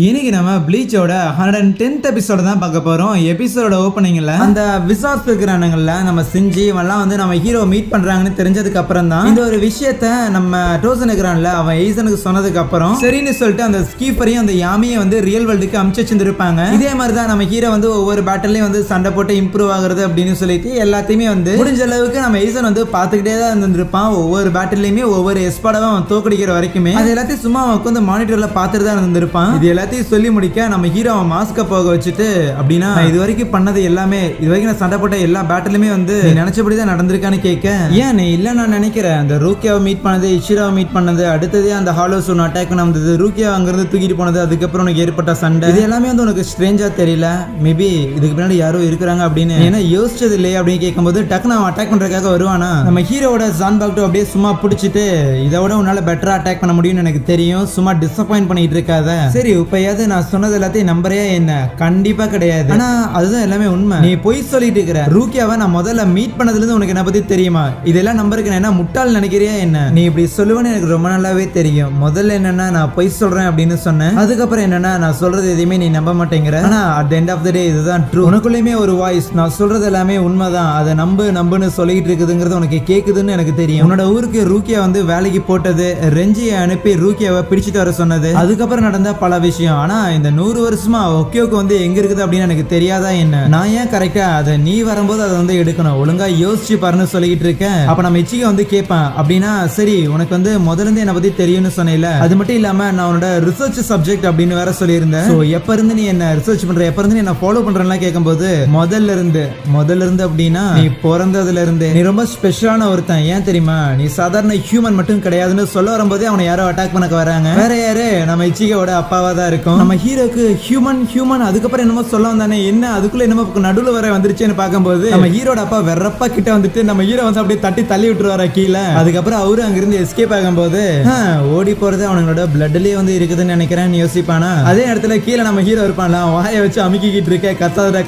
இன்னைக்கு நம்ம ப்ளீச்சோட 110th எபிசோட தான் பார்க்க போறோம். எபிசோட ஓப்பனிங்ல அந்த விசாஸ் இருக்கிறானுங்கல்ல நம்ம செஞ்சு எல்லாம் வந்து நம்ம ஹீரோ மீட் பண்றாங்கன்னு தெரிஞ்சதுக்கு அப்புறம் தான் இந்த ஒரு விஷயத்த நம்ம டோசன் இருக்கிறான்ல அவன் ஈசனுக்கு சொன்னதுக்கு அப்புறம் சரின்னு சொல்லிட்டு அந்த ஸ்கீப்பரையும் அந்த யாமியை வந்து ரியல் வேர்ல்டுக்கு அமுச்சு வச்சிருப்பாங்க. இதே மாதிரி தான் நம்ம ஹீரோ வந்து ஒவ்வொரு பேட்டல்லையும் வந்து சண்டை போட்டு இம்ப்ரூவ் ஆகுறது அப்படின்னு சொல்லிட்டு எல்லாத்தையுமே வந்து முடிஞ்ச அளவுக்கு நம்ம ஈசன் வந்து பார்த்துக்கிட்டே தான் இருந்திருப்பான். ஒவ்வொரு பேட்டல்லையுமே ஒவ்வொரு எஸ்பாடாவும் அவன் தோக்கடிக்கிற வரைக்குமே அது எல்லாத்தையும் சும்மா அவன் வந்து மானிட்டர்ல பார்த்துட்டு தான் இருந்திருப்பான். இது எல்லாத்தையும் சொல்லி முடிக்க நம்ம ஹீரோ அவன் மாஸ்க போக வச்சுட்டு அப்படின்னா இது வரைக்கும் பண்ணது எல்லாமே இது வரைக்கும் நான் சண்டை போட்ட எல்லா பேட்டலுமே வந்து நினைச்சபடிதான் நடந்திருக்கான்னு கேட்க ஏன் நீ இல்ல நான் நினைக்கிறேன் அந்த ரூக்கியாவை மீட் பண்ணது இஷிராவை மீட் பண்ணது அடுத்ததே அந்த ஹாலோஸ் ஒன்று அட்டாக் நடந்தது ரூக்கியா அங்கிருந்து தூக்கிட்டு போனது அதுக்கப்புறம் உனக்கு ஏற்பட்ட சண்டை இது எல்லாமே வந்து உனக்கு ஸ்ட்ரேஞ்சா தெரியல மேபி இதுக்கு பின்னாடி யாரோ இருக்கிறாங்க அப்படின்னு ஏன்னா யோசிச்சது இல்லையே அப்படின்னு கேட்கும்போது டக்குன்னு அவன் அட்டாக் பண்றதுக்காக வருவானா நம்ம ஹீரோட ஜான்பாக்டோ அப்படியே சும்மா பிடிச்சிட்டு இதை விட உன்னால பெட்டரா அட்டாக் பண்ண முடியும்னு எனக்கு தெரியும் சும்மா டிசப்பாயிண்ட் பண்ணிட்டு இருக்காத சரி இப்பயாவது நான் சொன்னது எல்லாத்தையும் நம்பரே என்ன கண்டிப்பா கிடையாது ஆனா அதுதான் எல்லாமே உண்மை நீ பொய் சொல்லிட்டு இருக்கிற ரூக்கியாவை நான் முதல்ல மீட் பண்ணதுல இருந்து உனக்கு என்ன பத்தி தெரியுமா இதெல்லாம் நம்பருக்கு என்ன முட்டாள் நினைக்கிறியா என்ன நீ இப்படி சொல்லுவேன்னு எனக்கு ரொம்ப நல்லாவே தெரியும் முதல்ல என்னன்னா நான் பொய் சொல்றேன் அப்படின்னு சொன்னேன் அதுக்கப்புறம் என்னன்னா நான் சொல்றது எதையுமே நீ நம்ப மாட்டேங்கிற ஆனா அட் எண்ட் ஆஃப் த டே இதுதான் ட்ரூ உனக்குள்ளயுமே ஒரு வாய்ஸ் நான் சொல்றது எல்லாமே உண்மைதான் அதை நம்புன்னு சொல்லிட்டு இருக்குதுங்கிறது உனக்கு கேக்குதுன்னு எனக்கு தெரியும் உன்னோட ஊருக்கு ரூக்கியா வந்து வேலைக்கு போட்டது ரெஞ்சியை அனுப்பி ரூக்கியாவை பிடிச்சிட்டு வர சொன்னது அதுக்கப்புறம் நடந்த பல விஷயம் ஆனா இந்த 100 வருஷமா ஒக்கியோக்கு வந்து எங்க இருக்குது அப்படின்னு எனக்கு தெரியாதா என்ன நான் ஏன் கரெக்டா அதை நீ வரும்போது அதை வந்து எடுக்கணும் ஒழுங்கா யோசிச்சு பாருன்னு சொல்லிட்டு இருக்கேன் அப்ப நம்ம இச்சிக்கு வந்து கேட்பேன் அப்படின்னா சரி உனக்கு வந்து முதல்ல இருந்து என்ன பத்தி தெரியும்னு சொன்னேன்ல அது மட்டும் இல்லாம நான் உன்னோட ரிசர்ச் சப்ஜெக்ட் அப்படின்னு வேற சொல்லியிருந்தேன் எப்ப இருந்து நீ என்ன ரிசர்ச் பண்ற எப்ப இருந்து என்ன ஃபாலோ பண்றேன்னா கேட்கும்போது முதல்ல இருந்து அப்படின்னா நீ பிறந்ததுல இருந்து நீ ரொம்ப ஸ்பெஷலான ஒருத்தன் ஏன் தெரியுமா நீ சாதாரண ஹியூமன் மட்டும் கிடையாதுன்னு சொல்ல வரும்போதே அவனை யாரோ அட்டாக் பண்ண வராங்க வேற யாரு நம்ம இச்சிகோட அப்பாவா தான் இருக்கும் நம்ம ஹீரோக்கு ஹியூமன் அதுக்கப்புறம் என்னமோ சொல்ல வந்தானே என்ன அதுக்குள்ள என்னமோ நடுவுல வர வந்துருச்சுன்னு பார்க்கும்போது நம்ம ஹீரோட அப்பா வெறப்பா கிட்ட வந்துட்டு நம்ம ஹீரோ வந்து அப்படியே தள்ளி விட்டுருவாரா கீழே அதுக்கப்புறம் அவரு அங்கிருந்து எஸ்கேப் ஆகும்போது ஓடி போறது அவனோட பிளட்லயே வந்து இருக்குதுன்னு நினைக்கிறேன் யோசிப்பானா அதே இடத்துல கீழே நம்ம ஹீரோ இருப்பான்ல வாயை வச்சு அமுக்கிக்கிட்டு இருக்க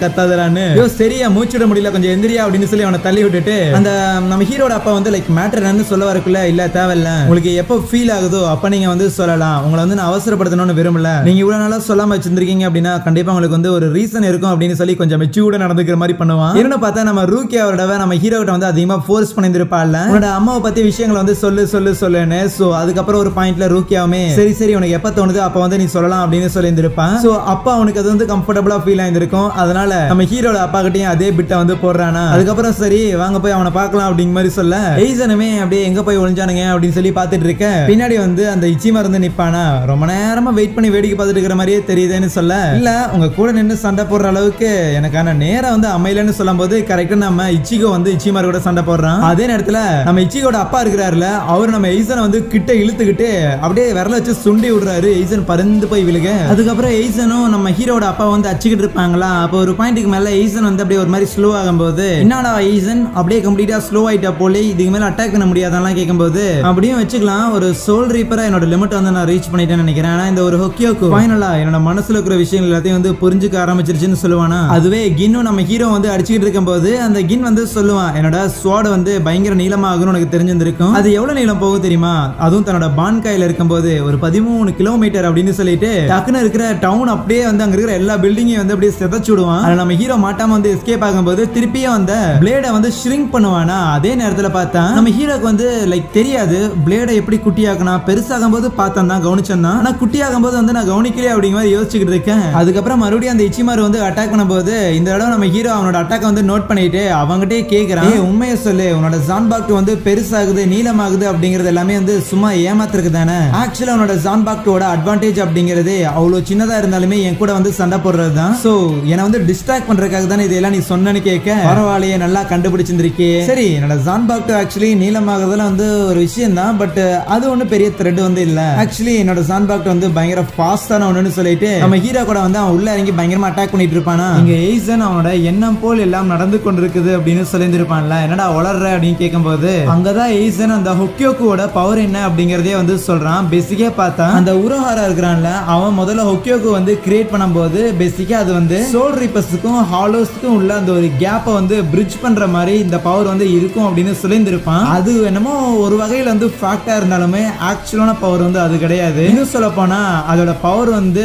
கத்தாதரான்னு சரியா மூச்சுட முடியல கொஞ்சம் எந்திரியா அப்படின்னு சொல்லி அவனை தள்ளி விட்டுட்டு அந்த நம்ம ஹீரோட அப்பா வந்து லைக் மேட்டர் என்னன்னு சொல்ல வரக்குள்ள இல்ல தேவையில்ல உங்களுக்கு எப்போ ஃபீல் ஆகுதோ அப்ப நீங்க வந்து சொல்லலாம் உங்களை வந்து நான் அவசரப்படுத்தணும்னு விரும்பல நீங்க இவ்வளவு நாளா சொல்லாம வச்சிருக்கீங்க அப்படின்னா கண்டிப்பா உங்களுக்கு வந்து ஒரு ரீசன் இருக்கும் அப்படின்னு சொல்லி கொஞ்சம் மெச்சூர்டா நடந்துக்கிற மாதிரி பண்ணுவான் என்ன பார்த்தா நம்ம ரூக்கியாவோட நம்ம ஹீரோ கிட்ட வந்து அதிகமா ஃபோர்ஸ் பண்ணிருப்பாள்ல உன்னோட அம்மாவை பத்தி விஷயங்களை வந்து சொல்லுன்னு சோ அதுக்கப்புறம் ஒரு பாயிண்ட்ல ரூக்கியாவுமே சரி உனக்கு எப்ப தோணுது அப்ப வந்து நீ சொல்லலாம் அப்படின்னு சொல்லி இருந்திருப்பான் சோ அப்பா அவனுக்கு அது வந்து கம்ஃபர்டபுளா ஃபீல் ஆயிருக்கும் அதனால நம்ம ஹீரோட அப்பா கிட்டயும் அதே பிட்ட வந்து போடுறானா அதுக்கப்புறம் சரி வாங்க போய் அவனை பார்க்கலாம் அப்படிங்கிற மாதிரி சொல்ல எய்சனுமே அப்படியே எங்க போய் ஒளிஞ்சானுங்க அப்படின்னு சொல்லி பார்த்துட்டு இருக்க பின்னாடி வந்து அந்த இச்சிமா இருந்து நிப்பானா ரொம்ப நேரமா வெயிட் பண்ணி வேடிக்கை பார்த்துட்டு இருக்கிற மாதிரியே தெரியுதுன்னு சொல்ல இல்ல உங்க கூட நின்று சண்டை போடுற அளவுக்கு எனக்கான நேரம் வந்து அமையலன்னு சொல்லும் போது கரெக்டா நம்ம இச்சிகோ வந்து இச்சிமார் கூட சண்டை போடுறான் அதே நேரத்துல நம்ம இச்சிகோட அப்பா இருக்கிறாருல அவர் நம்ம எய்சனை வந்து கிட்ட இழுத்துக்கிட்டு அப்படியே விரல வச்சு சுண்டி விடுறாரு எய்சன் பறந்து போய் விழுக அதுக்கப்புறம் எய்சனும் நம்ம ஹீரோட அப்பா வந்து அச்சுக்கிட்டு இருப்பாங்களா அப்போ ஒரு பாயிண்ட்டுக்கு மேல எய்சன் வந்து அப்படியே ஒரு மாதிரி ஸ்லோ ஆகும்போது என்னடா எய்சன் அப்படியே கம்ப்ளீட்டா ஸ்லோ ஆயிட்டா போல இதுக்கு மேல அட்டாக் பண்ண முடியாதெல்லாம் கேட்கும்போது அப்படியும் வச்சுக்கலாம் ஒரு சோல் ரீப்பரா என்னோட லிமிட் வந்து நான் ரீச் பண்ணிட்டேன்னு நினைக்கிறேன் ஆனா இந்த ஒரு ஹொக்கியோக்கு ஃபைனலா என்னோட மனசுல இருக்கிற விஷயங்கள் எல்லாத்தையும் வந்து புரிஞ்சுக்க ஆரம்பிச்சிருச்சுன்னு சொல்லுவானா அதுவே கின்னும் நம்ம ஹீரோ வந்து அடிச்சுக்கிட்டு இருக்கும்போது அந்த கின் வந்து சொல்லுவான் என்னோட ஸ்வாட் வந்து பயங்கர நீளமாகும்னு உனக்கு தெரிஞ்சிருக்கும் அது எவ்வளவு நீளம் போகும் தெரியுமா அதுவும் தன்னோட பான்காயில இருக்கும்போது ஒரு 13 கிலோமீட்டர் அப்படின்னு சொல்லிட்டு டக்குன்னு இருக்கிற டவுன் அப்படியே வந்து அங்க இருக்கிற எல்லா பில்டிங்கையும் வந்து அப்படியே சிதைச்சு விடுவான் அதுல நம்ம ஹீரோ மாட்டாம வந்து எஸ்கேப் ஆகும்போது திருப்பியும் அந்த பிளேட வந்து ஷ்ரிங்க் பண்ணுவானா அதே நேரத்துல பார்த்தா நம்ம ஹீரோக்கு வந்து லைக் தெரியாது பிளேட எப்படி குட்டியாக்கணும் பெருசாகும் போது பார்த்தா தான் கவனிச்சேன் ஆனா குட்டியாகும் போது வந்து நான் கவனிக்கலையே அப்படிங்கிற மாதிரி யோசிச்சுக்கிட்டு இருக்கேன் அதுக்கப்புறம் மறுபடியும் அந்த இச்சிமார் வந்து அட்டாக் பண்ணும்போது இந்த தடவை நம்ம ஹீரோ அவனோட அட்டாக் வந்து நோட் பண்ணிட்டு அவங்ககிட்டே கேட்கிறான் உண்மையை சொல்லு உன்னோட ஜான்பாக்ட் வந்து பெருசாகுது நீளமாகுது அப்படிங்கிறது எல்லாமே வந்து சும்மா ஏமாத்திருக்கு தானே ஆக்சுவலா உன்னோட ஜான்பாக்டோட அட்வான்டேஜ் அப்படிங்கிறது அவ்வளவு சின்னதா இருந்தாலுமே என் கூட வந்து சண்டை போடுறது தான் சோ என்னை வந்து டிஸ்ட்ராக்ட் பண்றதுக்காக தானே இதெல்லாம் நீ சொன்னேன்னு கேட்க பரவாயில்லையே நல்லா கண்டுபிடிச்சிருக்கே சரி என்னோட ஜான்பாக்ட் ஆக்சுவலி நீளமாகுறதுல வந்து ஒரு விஷயம் தான் பட் அது ஒன்றும் பெரிய த்ரெட் வந்து இல்ல ஆக்சுவலி என்னோட ஜான்பாக்ட் வந்து பயங்கர ஃபாஸ்டான ஒண்ணுன்னு சொல்லிட்டு நம்ம ஹீரோ கூட வந்து அவன் உள்ள இறங்கி பயங்கரமா அட்டாக் பண்ணிட்டு இருப்பானா இங்க எய்சன் அவனோட எண்ணம் போல் எல்லாம் நடந்து கொண்டிருக்குது அப்படின்னு சொல்லியிருப்பான்ல என்னடா வளர்ற அப்படின்னு கேட்கும்போது அங்கதான் எய்சன் அந்த ஹொக்கியோக்குவோட பவர் என்ன அப்படிங்கறதே வந்து சொல்றான் பேசிக்கா பார்த்தா அந்த உரோஹாரா இருக்கிறான்ல அவன் முதல்ல ஹொக்கியோக்கு வந்து கிரியேட் பண்ணும்போது பேசிக்கா அது வந்து சோல் ரீப்பர்ஸுக்கும் ஹாலோஸ்க்கும் உள்ள அந்த ஒரு கேப்பை வந்து பிரிட்ஜ் பண்ற மாதிரி இந்த பவர் வந்து இருக்கும் அப்படின்னு சொல்லியிருந்திருப்பான் அது என்னமோ ஒரு வகையில வந்து ஃபேக்டா இருந்தாலுமே ஆக்சுவலான பவர் வந்து அது கிடையாது இன்னும் சொல்ல போனா அதோட பவர் பவர் வந்து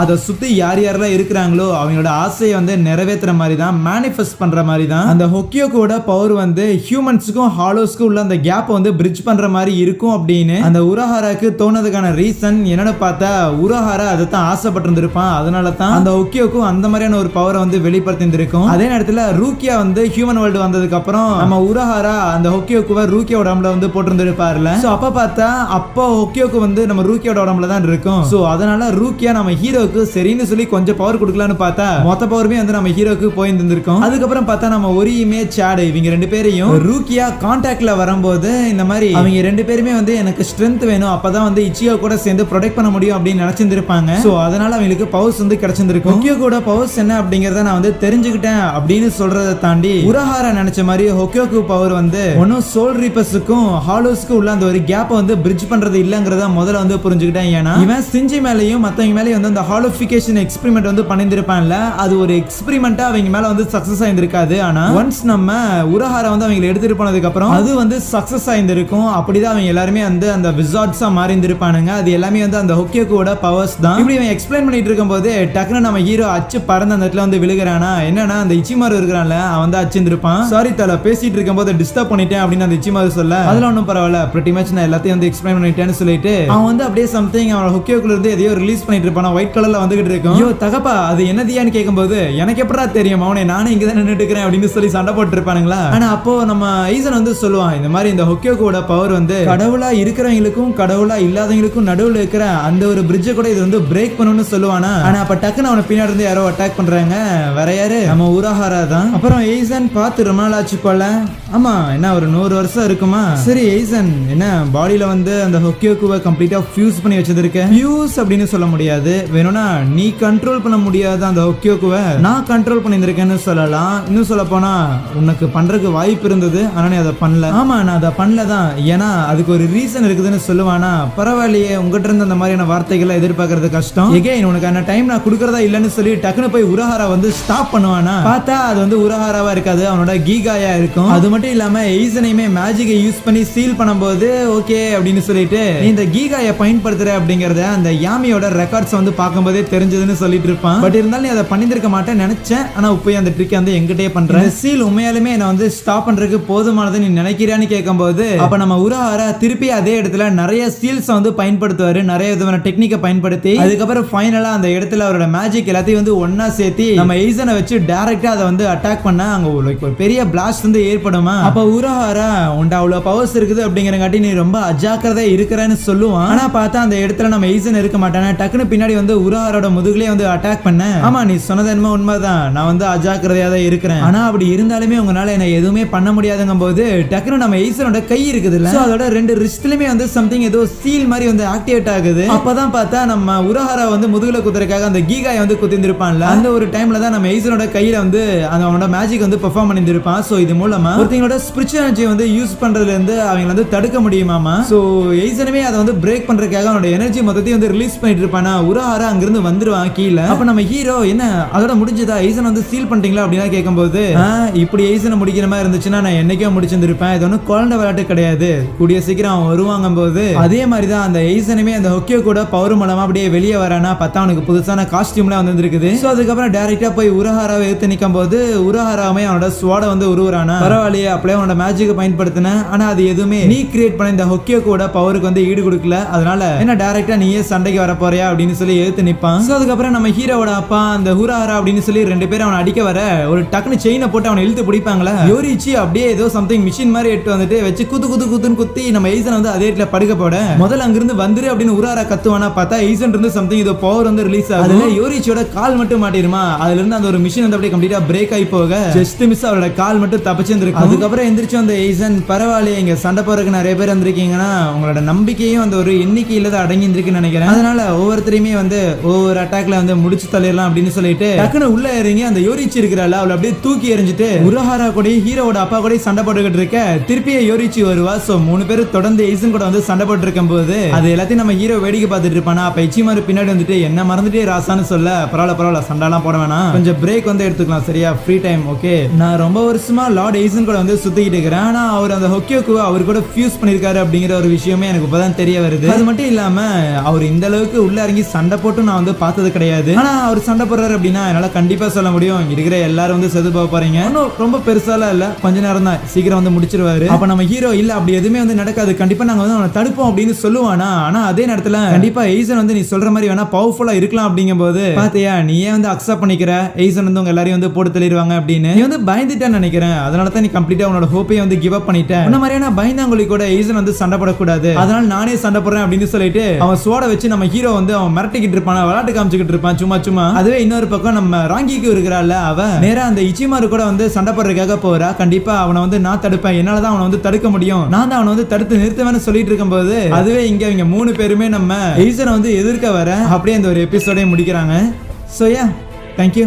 அதை சுத்தி யார் யாரெல்லாம் இருக்கிறாங்களோ அவங்களோட ஆசையை வந்து நிறைவேற்றுற மாதிரி தான், மேனிஃபெஸ்ட் பண்ற மாதிரி தான் அந்த ஹொக்கியோக்கோட பவர் வந்து ஹியூமன்ஸுக்கும் ஹாலோஸ்க்கும் உள்ள அந்த கேப் வந்து பிரிட்ஜ் பண்ற மாதிரி இருக்கும் அப்படின்னு அந்த உரஹாராக்கு தோணதுக்கான ரீசன் என்னன்னு பார்த்தா உரஹாரா அதை தான் ஆசைப்பட்டிருந்திருப்பான். அதனால தான் அந்த ஹொக்கியோக்கும் அந்த மாதிரியான ஒரு பவரை வந்து வெளிப்படுத்தியிருக்கும். அதே நேரத்தில் ரூக்கியா வந்து ஹியூமன் வேர்ல்டு வந்ததுக்கு அப்புறம் நம்ம உரஹாரா அந்த ஹொக்கியோக்குவை ரூக்கியோட உடம்புல வந்து போட்டிருந்திருப்பார்ல. சோ அப்ப பார்த்தா அப்போ ஹொக்கியோக்கு வந்து நம்ம ரூக்கியோட உடம்புல தான் இருக்கும். சோ அதனால ரூக்கியா நம்ம ஹீரோக்கு சரின்னு சொல்லி கொஞ்சம் பவர் கொடுக்கலான்னு பார்த்தா மொத்த பவருமே வந்து நம்ம ஹீரோக்கு போயிருந்திருக்கும். அதுக்கப்புறம் பார்த்தா நம்ம ஒரியுமே சாடு இவங்க ரெண்டு பேரையும் ரூக்கியா கான்டாக்ட்ல வரும்போது இந்த மாதிரி அவங்க ரெண்டு பேருமே வந்து எனக்கு ஸ்ட்ரென்த் வேணும், அப்பதான் வந்து இச்சியோ கூட சேர்ந்து ப்ரொடெக்ட் பண்ண முடியும் அப்படின்னு நினைச்சிருப்பாங்க. சோ அதனால அவங்களுக்கு பவர்ஸ் வந்து கிடைச்சிருக்கும். ஹொக்கியோ கூட பவர்ஸ் என்ன அப்படிங்கறத நான் வந்து தெரிஞ்சுக்கிட்டேன் அப்படின்னு சொல்றதை தாண்டி உரஹாரா நினைச்ச மாதிரி ஹொக்கியோக்கு பவர் வந்து ஒன்னும் சோல் ரீப்பர்ஸுக்கும் ஹாலோஸ்க்கும் உள்ள அந்த ஒரு கேப்பை வந்து பிரிட்ஜ் பண்றது இல்லங்கிறத முதல்ல வந்து புரிஞ்சுக்கிட்டேன். ஏன்னா இவன் சிஞ்சி மேலேயும் மத்தவங்க மேலேயும் வந்து அந்த ஹாலோஃபிகேஷன் எக்ஸ்பெரிமெண்ட் வந்து பண்ணிருப்பான்ல, அது ஒரு எக்ஸ்பெரிமெண்டா அவங்க மேல வந்து சக்சஸ் ஆயிருக்காது. ஆனா ஒன்ஸ் நம்ம உரஹாரா வந்து அவங்க எடுத்துட்டு போனதுக்கு அப்புறம் அது வந்து சக்சஸ் ஆயிருக்கும். அப்படிதான் அவங்க எல்லாருமே வந்து அந்த விசார்ட்ஸா மாறி இருந்திருப்பானுங்க. அது எல்லாமே வந்து அந்த ஹொக்கியோக்கோட பவர்ஸ் தான். இப்படி இவன் எக்ஸ்பிளைன் பண்ணிட்டு இருக்கும்போது டக்குனு நம்ம ஹீரோ அச்சு பறந்து அந்த இடத்துல வந்து விழுகிறானா. என்னன்னா அந்த இச்சிமாரு இருக்கிறான்ல அவன் வந்து அச்சிருப்பான். சாரி தல பேசிட்டு இருக்கும்போது டிஸ்டர்ப் பண்ணிட்டேன் அப்படின்னு அந்த இச்சிமாரு சொல்ல, அதெல்லாம் ஒன்றும் பரவாயில்ல, பிரிட்டி மச் நான் எல்லாத்தையும் வந்து எக்ஸ்பிளைன் பண்ணிட்டேன்னு சொல்லிட்டு அவன் வந்து அப்படியே சம்திங் அவன் ஹொக்கியோக்குள்ள இருந்து எதையோ ரிலீஸ் பண்ணிட்டு இருப்பான். ஒயிட் கலர்ல வந்துகிட்டு இருக்கும். ஐயோ தகப்பா அது என்னதியான்னு கேட்கும்போது எனக்கு எப்படா தெரியும் அவனே, நானும் இங்க தான் நின்றுட்டு இருக்கிறேன் அப்படின்னு சொல்லி சண்டை போட்டு இருப்பானுங்களா. ஆனா அப்போ நம்ம ஈசன் வந்து சொல்லுவான் இந்த மாதிரி இந்த ஹொக்கியோக்கோட பவர் வந்து கடவுளா இருக்கிறவங்களுக்கும் கடவுளா இல்லாதவங்களுக்கும் நடுவுல இருக்கிற அந்த ஒரு பிரிட்ஜை கூட இது வந்து பிரேக் பண்ணணும்னு சொல்லுவானா. ஆனா அப்ப டக்குன்னு அவனை பின்னாடி இருந்து யாரோ அட்டாக் பண்றாங்க. வேற யாரு, நம்ம உரஹாரா தான். அப்புறம் எய்சன் பார்த்து ரொம்ப நாள் ஆச்சு போல. ஆமா என்ன ஒரு 100 வருஷம் இருக்குமா. சரி எய்சன் என்ன பாடியில வந்து அந்த ஹொக்கியோக்குவை கம்ப்ளீட்டா ஃபியூஸ் பண்ணி வச்சிருக்க. ஃபியூஸ் அப்படின்னு சொல்ல முடியாது, வேணும்னா நீ கண்ட்ரோல் பண்ண முடியாத அந்த ஹொக்கியோக்குவை நான் கண்ட்ரோல் பண்ணியிருக்கேன்னு சொல்லலாம். இன்னும் சொல்ல போனா உனக்கு பண்றதுக்கு வாய்ப்பு இருந்தது, ஆனா நீ அதை பண்ணல. ஆமா நான் அதை பண்ணலதான், ஏன்னா அதுக்கு ஒரு ரீசன் இருக்குதுன்னு சொல்லுவானா. பரவாயில்லையே உங்ககிட்ட இருந்து அந்த மாதிரியான வார்த்தைகளை எதிர்பார்க்கறது கஷ்டம். எகைன் உனக்கான டைம் நான் கொடுக்கறதா இல்லைன்னு சொல்லி டக்குனு போய் உரஹாரா வந்து ஸ்டாப் பண்ணுவானா. பார்த்தா அது வந்து உரஹாராவா இருக்காது, அவனோட கீகாயா இருக்கும். அது மட்டும் இல்லாம எய்சனையுமே மேஜிக்கை யூஸ் பண்ணி சீல் பண்ணும்போது ஓகே அப்படின்னு சொல்லிட்டு நீ இந்த கீகாயை பயன்படுத்துற அப்படிங்கறத அந்த யாமியோட ரெக்கார்ட்ஸ் வந்து பார்க்கும்போதே தெரிஞ்சதுன்னு சொல்லிட்டு இருப்பான். பட் இருந்தாலும் நீ அதை பண்ணிருக்க மாட்டேன்னு நினைச்சேன், ஆனா இப்போ அந்த ட்ரிக் வந்து எங்கிட்டே பண்ற சீல் உண்மையாலுமே என்ன வந்து ஸ்டாப் பண்றதுக்கு போதுமானது நீ நினைக்கிறான்னு கேட்கும்போது அப்ப நம்ம உரஹாரா திருப்பி அதே இடத்துல நிறைய சீல்ஸ் வந்து பயன்படுத்துவாரு, நிறைய விதமான டெக்னிக்கை பயன்படுத்தி அதுக்கப்புறம் ஃபைனலா அந்த இடத்துல அவரோட மேஜிக் எல்லாத்தையும் வந்து ஒன்னா சேர்த்து நம்ம எய்சனை வச்சு டைரக்டா அதை வந்து அட்டாக் பண்ண அங்க ஒரு பெரிய பிளாஸ்ட் வந்து ஏற்படுமா. அப்ப உரஹாரா உண்டா அவ்வளவு பவர்ஸ் இருக்குது அப்படிங்கறங்காட்டி நீ ரொம்ப அஜாக்கிரதை இருக்கிறன்னு சொல்லுவான். ஆனா பார்த்தா அந்த இடத்துல நம்ம எய்சன் இருக்க மாட்டானே, டக்குனு பின்னாடி வந்து உரஹாரோட முதுகுலயே வந்து அட்டாக் பண்ண. ஆமா நீ சொன்னது என்னமோ உண்மைதான், நான் வந்து அஜாக்கிரதையா தான் இருக்கிறேன், ஆனா அப்படி இருந்தாலுமே உங்களால என்ன எதுவுமே பண்ண முடியாதுங்கும் போது டக்குனு நம்ம எய்சனோட கை இருக்குதுல்ல, அதோட ரெண்டு ரிஸ்ட்லயுமே வந்து சம்திங் ஏதோ சீல் மாதிரி வந்து ஆக்டிவேட் ஆகுது. அப்பதான் பார்த்தா நம்ம உரஹாரா வந்து முதுகுல குத்துறதுக்காக அந்த கீகாயை வந்து குத்திருப்பான்ல, அந்த ஒரு டைம்ல தான் நம்ம எய்சனோட கையில வந்து அவனோட மேஜிக் வந்து பெர்ஃபார்ம் பண்ணிருப்பான். சோ இது மூலமா ஒருத்தங்களோட ஸ்பிரிச்சுவல் எனர்ஜி வந்து யூஸ் பண்றதுல இருந்து அவங்க வந்து தடுக்க முடியுமாமா. சோ எய்சனுமே அதை வந்து பிரேக் பண்றதுக்காக அவனோட எனர்ஜி மொத்தத்தையும் வந்து ரிலீஸ் பண்ணிட்டு இருப்பானா. உரஹாரா அங்கிருந்து வந்துருவான் கீழே. அப்ப நம்ம ஹீரோ என்ன அதோட முடிஞ்சதா எய்சன் வந்து சீல் பண்ணிட்டீங்களா அப்படின்னா கேட்கும்போது இப்படி எய்சனை முடிக்கிற மாதிரி இருந்துச்சுன்னா நான் என்னைக்கோ முடிச்சிருந்திருப்பேன், இது ஒன்றும் குழந்தை விளையாட்டு கிடையாது, கூடிய சீக்கிரம் அவன் வருவாங்க போது அதே மாதிரிதான் அந்த எய்சனுமே அந்த ஹொக்கியோ கூட பவர் மூலமா அப்படியே வெளியே வரானா. பார்த்தா அவனுக்கு புதுசான காஸ்டியூம்லாம் வந்துருக்கு. சோ அதுக்கப்புறம் டைரக்டா போய் உரஹாராவை எடுத்து நிற்கும் போது உரஹாராமே அவனோட ஸ்வாட வந்து உருவானா. பரவாயில்லையே அப்படியே அவனோட மேஜிக்கை பயன்படுத்தின, ஆனா அது எதுவுமே நீ கிரியேட் பண்ண இந்த ஹொக்கியோ கூட பவருக்கு வந்து ஈடு கொடுக்கல. அதனால என்ன டைரக்டா நீயே சண்டைக்கு வர போறியா அப்படின்னு சொல்லி எடுத்து நிப்பான். சோ அதுக்கப்புறம் நம்ம ஹீரோவோட அப்பா அந்த உரஹாரா அப்படின்னு சொல்லி ரெண்டு பேரும் அவனை அடிக்க வர ஒரு டக்குனு செயினை போட்டு அவனை இழுத்து பிடிப்பாங்களா. யோரிச்சி அப்படியே ஏதோ சம்திங் மிஷின் மாதிரி எடுத்து வந்துட்டு வச்சு குத்துன்னு குத்தி நம்ம எய்சன் வந்து அதே இடத்துல படுக்க போட முதல்ல அங்கிருந்து வந்துரு அப்படின்னு உரஹாரா கத்துவானா. பார்த்தா எய்சன் இருந்து சம்திங் ஏதோ பவர் வந்து ரிலீஸ் ஆகுது. அதுல யோரிச்சியோட கால் மட்டும் மாட்டிருமா, அதுல இருந்து அந்த ஒரு மிஷின் வந்து அப்படியே கம்ப்ளீட்டா பிரேக் ஆகி போக ஜஸ்ட் மிஸ் அவரோட கால் மட்டும் தப்பிச்சிருந்திருக்கு. அதுக்கப்புறம் எந்திரிச்சு அந்த எய்சன் பரவாயில்லையே இங்க சண்டை போறதுக்கு நிறைய பேர் வந்திருக்கீங்கன்னா உங்களோட நம்பிக்கையும் அந்த ஒரு எண்ணிக்கையில தான் அடங்கி இருக்குன்னு நினைக்கிறேன், அதனால ஒவ்வொருத்தரையுமே வந்து ஒவ்வொரு அட்டாக்ல வந்து முடிச்சு தள்ளிடலாம் அப்படின்னு சொல்லிட்டு டக்குனு உள்ள இறங்கி அந்த யோரிச்சி இருக்கிறாள் அவளை அப்படியே தூக்கி எறிஞ்சிட்டு உரஹாரா கூட ஹீரோவோட அப்பா கூட சண்டை போட்டுக்கிட்டு இருக்க திருப்பியே யோரிச்சி வருவா. சோ 3 பேரும் தொடர்ந்து எய்சன் கூட வந்து சண்டை போட்டு இருக்கும் போது அது எல்லாத்தையும் நம்ம ஹீரோ வேடிக்கை பார்த்துட்டு இருப்பானா. அப்ப இச்சிமாரு பின்னாடி வந்துட்டு என்ன மறந்துட்டே ராசான்னு சொல்ல, பரவாயில்ல சண்டைலாம் போட வேணாம், கொஞ்சம் பிரேக் வந்து எடுத்துக்கலாம் சரியா, ஃப்ரீ டைம் ஓகே. நான் ரொம்ப வருஷமா லார்ட் எய்சன் கூட வந்து சுத்திக்கிட்டு இருக்கிறேன், ஆனா அவர் அந்த ஹொக்கியோக்குவை அவர் கூட ஃபியூஸ் பண்ணிருக்காரு அப்படிங்கிற ஒரு விஷயமே எனக்கு இப்பதான் தெரிய வருது. அது மட்டும் இல்லாம அவர் இந்த அளவுக்கு உள்ள இறங்கி சண்டை போட்டு நான் வந்து பார்த்தது கிடையாது. ஆனா அவர் சண்டை போடுறாரு அப்படின்னா என்னால கண்டிப்பா சொல்ல முடியும் இருக்கிற எல்லாரும் வந்து செது போக போறீங்க. இன்னும் ரொம்ப பெருசாலாம் இல்ல, கொஞ்ச நேரம் தான், சீக்கிரம் வந்து முடிச்சிருவாரு. அப்ப நம்ம ஹீரோ இல்ல அப்படி எதுவுமே வந்து நடக்காது, கண்டிப்பா நாங்க வந்து அவனை தடுப்போம் அப்படின்னு சொல்லுவானா. ஆனா அதே நேரத்துல கண்டிப்பா எய்சன் வந்து நீ சொல்ற மாதிரி வேணா பவர்ஃபுல்லா இருக்கலாம் அப்படிங்கும் போது பாத்தியா நீயே வந்து அக்செப்ட் பண்ணிக்கிற எய்சன் வந்து உங்க எல்லாரையும் வந்து போட்டு தள்ளிடுவாங்க அப்படின்னு நீ வந்து பயந்துட்டேன்னு நினைக்கிறேன். அதனால தான் நீ கம்ப்ளீட்டா உன்னோட ஹோப்பையை வந்து கிவ் அப் பண்ணிட்ட. இந்த மாதிரியான பயந்தாங்குழி கூட எய்சன் வந்து சண்டை போடக்கூடாது, அதனால நானே சண்டை போடுறேன் அப்படின்னு சொல்லிட்டு அவன் சோட வச்சு நம்ம ஹீரோ வந்து அவன் மிரட்டிக்கிட்டு இருப்பான், விளையாட்டு காமிச்சுக்கிட்டு இருப்பான் சும்மா சும்மா. அதுவே இன்னொரு பக்கம் நம்ம ராங்கிக்கு இருக்கிறாள், அவ நேரா அந்த இச்சிமாரு கூட வந்து சண்டை போடுறதுக்காக போறா. கண்டிப்பா அவனை வந்து நான் தடுப்பேன், என்னாலதான் அவனை வந்து தடுக்க முடியும், நான் தான் அவனை வந்து தடுத்து நிறுத்துவேன்னு சொல்லிட்டு இருக்கும் போது அதுவே இங்க 3 பேருமே நம்ம எய்சனை வந்து எதிர்க்க வர அப்படியே அந்த ஒரு எபிசோடே முடிக்கிறாங்க. So yeah, thank you.